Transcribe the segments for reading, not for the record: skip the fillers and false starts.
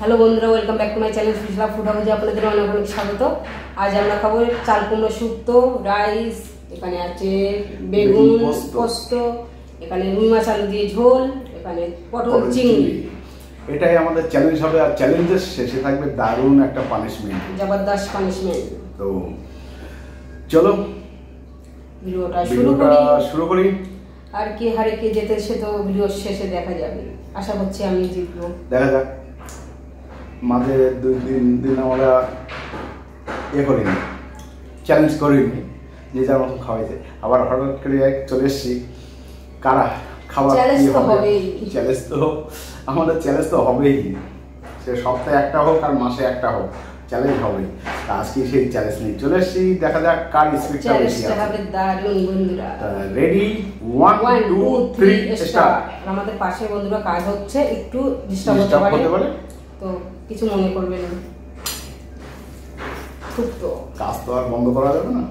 Hello বন্ধুরা, welcome back to my channel Sushila food হাউসে আপনাদের অনেক অনেক স্বাগত। আজ আমরা খাবো চাল কুমড়ো শুক্তো, রাইস, এখানে আছে বেগুন পোস্ত, এখানে রুই মাছ আলু দিয়ে ঝোল, এখানে পটল চিংড়ি। এটাই আমাদের চ্যালেঞ্জ হবে, আর চ্যালেঞ্জের শেষে থাকবে দারুণ একটা পানিশমেন্ট, জবরদস্ত পানিশমেন্ট। তো চলো ভিডিওটা শুরু করি। আর কে হারে কে যেতে সে তো ভিডিওর শেষে দেখা যাবে। আশা করছি আমি জিতবো, দেখা যাক। মাঝে দিন আমরা করিনি, চ্যালেঞ্জ করিনি, যে যার মতো খাওয়াইছে। আবার হঠাৎ করে চলে এসেছি, কারা খাবার চ্যালেঞ্জ তো হবেই, চ্যালেঞ্জ তো আমাদের চ্যালেঞ্জ তো হবেই। সে সপ্তাহে একটা হোক আর মাসে একটা হোক, চ্যালেঞ্জ হবেই। আজকে সেই চ্যালেঞ্জ নিয়ে চলে এসেছি, দেখা যাক কার স্পিডটা বেশি আছে। দারুণ বন্ধুরা, রেডি 1 2 3 স্টার্ট। আমাদের পাশে বন্ধুরা কাজ হচ্ছে, একটু ডিস্টার্ব হতে পারে, তো কিছু মনে করবেন না। খুব তো কাজ তো আর বন্ধ করা যাবে না।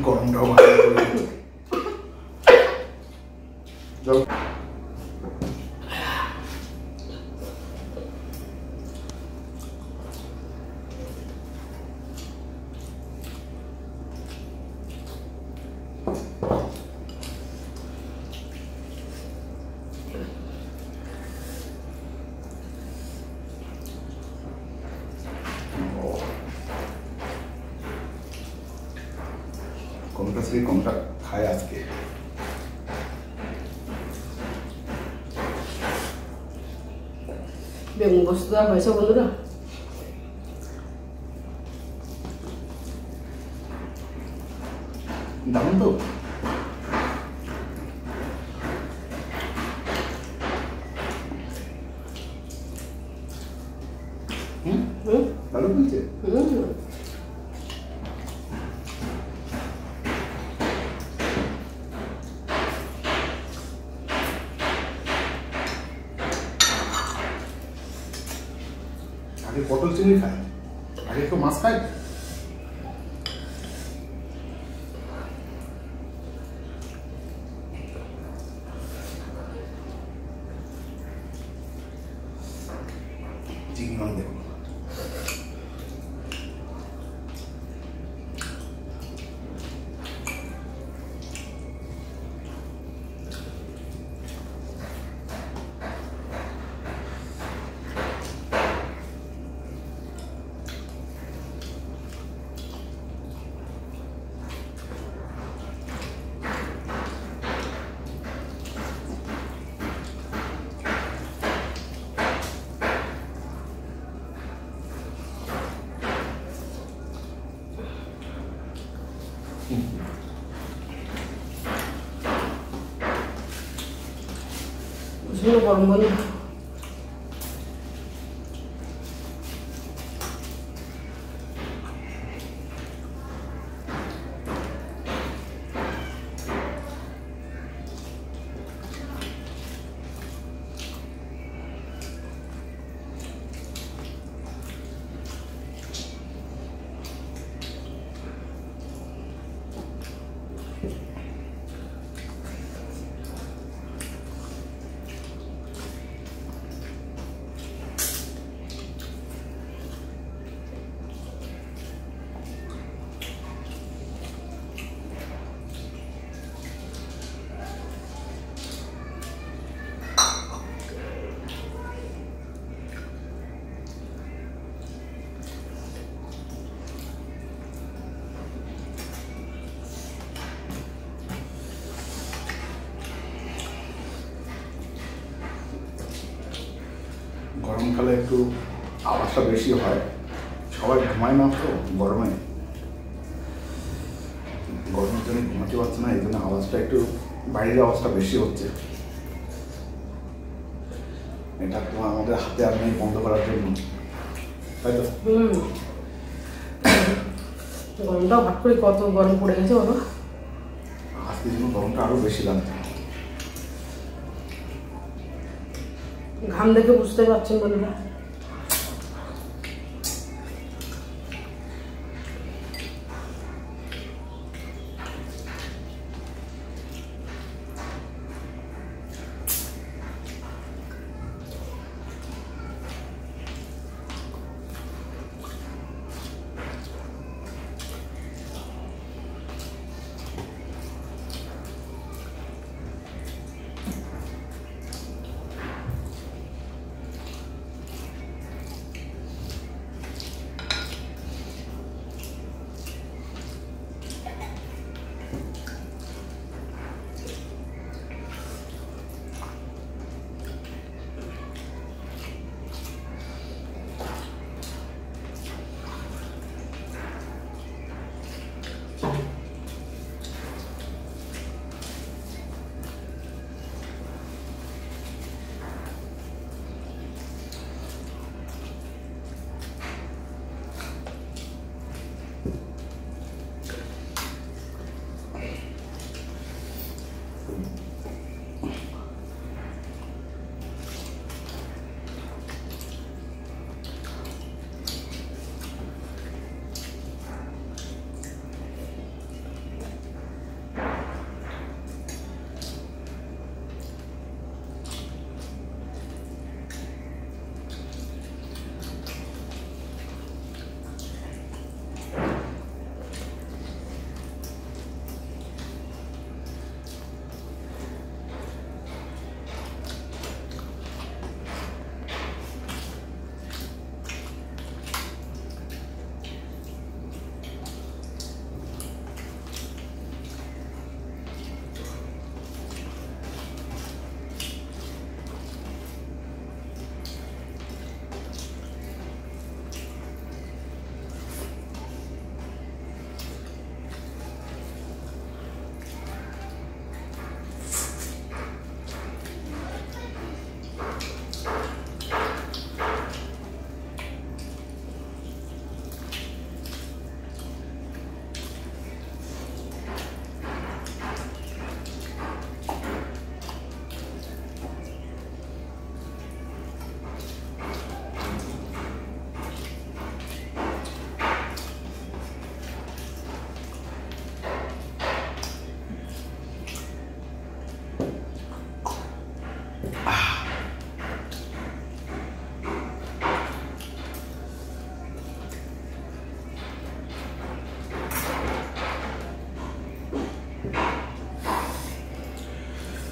গরমটাও ভালো কোনটা থেকে কোনটা খায় আজকে। বেগুন পোস্ত দেওয়া হয়েছে বন্ধুরা, দারুণ তো। ভালো বলছে। আগে পটল চিংড়ি খায়, আগে তো মাছ খায়। চিংড়ি দেখো, প্রচন্ড গরম বন্ধু। গরমকালে একটু আওয়াজটা বেশি হয়, সবাই ঘুমায় না তো গরমে। গরমের জন্য ঘুমাতে পারছে না, এই জন্য আওয়াজটা একটু বাইরের আওয়াজটা বেশি হচ্ছে। এটা তো আমাদের হাতে আর নেই বন্ধ করার জন্য, তাই তো? গরমটাও ভাট করে কত গরম পড়ে গেছে বলো। আজকে যেন গরমটা আরো বেশি লাগছে। ঘাম দেখে বুঝতে পারছেন বন্ধুরা।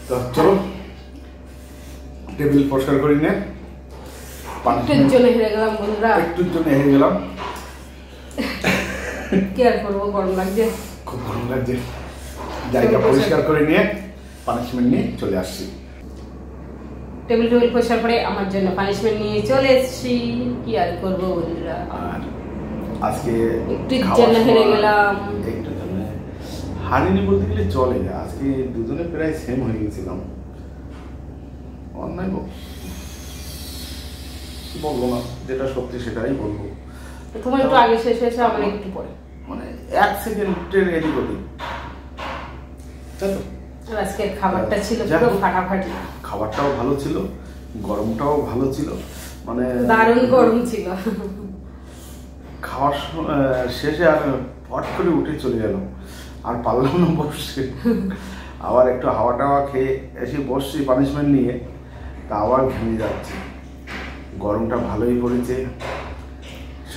তো চলো টেবিল পরিষ্কার করি নে। একটুর জন্য হেরে গেলাম বন্ধুরা, একটুর জন্য হেরে গেলাম। কি আর করবো, গরম লাগছে, খুব গরম লাগছে। জায়গা পরিষ্কার করে নিয়ে পানিশমেন্ট নিয়ে চলে আসছি। টেবিল পরিষ্কার করে আমার জন্য পানিশমেন্ট নিয়ে চলে এসেছি। কি আর করবো বন্ধুরা, আর আজকে একটুর জন্য হেরে গেলাম। একটু জন্য হারিনি বলতে গেলে চলে। আজকে দুজনে প্রায় সেম হয়ে গেছিলাম। অন্যায় বলবো না, যেটা সত্যি সেটাই বলবো। তোমার একটু আগে শেষ হয়েছে, আমার একটু পরে, মানে 1 সেকেন্ডের এদিক ওদিক, তাই তো? আর আজকের খাবারটা ছিল পুরো ফাটাফাটি। খাবারটাও ভালো ছিল, গরমটাও ভালো ছিল, মানে দারুণ গরম ছিল। খাওয়ার শেষে আর ফট করে উঠে চলে গেল, আর পারলাম না বসে। আবার একটু হাওয়া টাওয়া খেয়ে এসে বসছি পানিশমেন্ট নিয়ে, তা আবার ঘেমে যাচ্ছে। গরমটা ভালোই পড়েছে।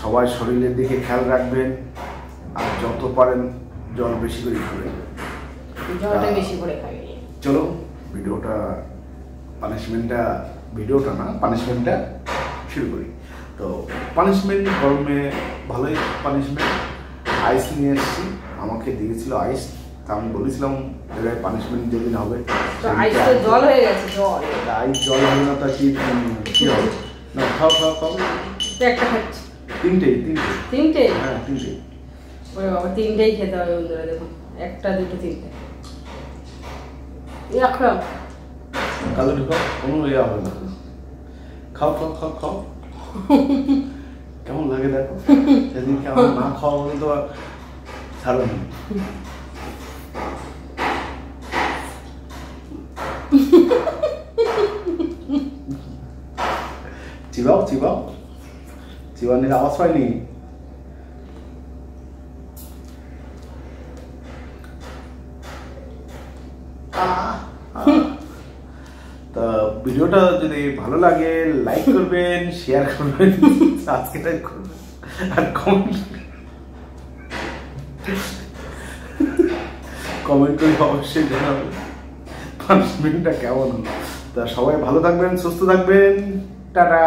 সবাই শরীরের দিকে খেয়াল রাখবেন, আর যত পারেন জল বেশি করে খাবেন। জলটা বেশি করে খাই। চলো পানিশমেন্টটা শুরু করি। তো পানিশমেন্ট গরমে ভালোই পানিশমেন্ট। আইস নিয়ে এসেছি, আমাকে দিয়েছিল আইস। তা আমি বলেছিলাম পানিশমেন্ট যেদিন হবে আইস তো জল হয়ে গেছে। আইস জল হবে না, তা কি হবে না? খাও খাও খাও। একটা খাচ্ছি। তিনটে? তিনটে? হ্যাঁ তিনটে। ওরে বাবা, তিনটেই খেতে হবে বন্ধুরা। দেখুন একটা দুটো তিনটে রাখো কালো ঢুকাও, কোনো ইয়ে হবে না। খাও খাও খাও খাও। কেমন লাগে দেখো, সেদিন কেমন না খাওয়া বলে তো ছাড়ো না। চিবাও চিবাও, চিবানির আওয়াজ পাইনি। তা ভিডিওটা যদি ভালো লাগে লাইক করবেন, শেয়ার করবেন, সাবস্ক্রাইব করবেন আর কমেন্ট করে অবশ্যই জানাবেন পানিশমেন্টটা কেমন হলো। তা সবাই ভালো থাকবেন, সুস্থ থাকবেন, টাটা।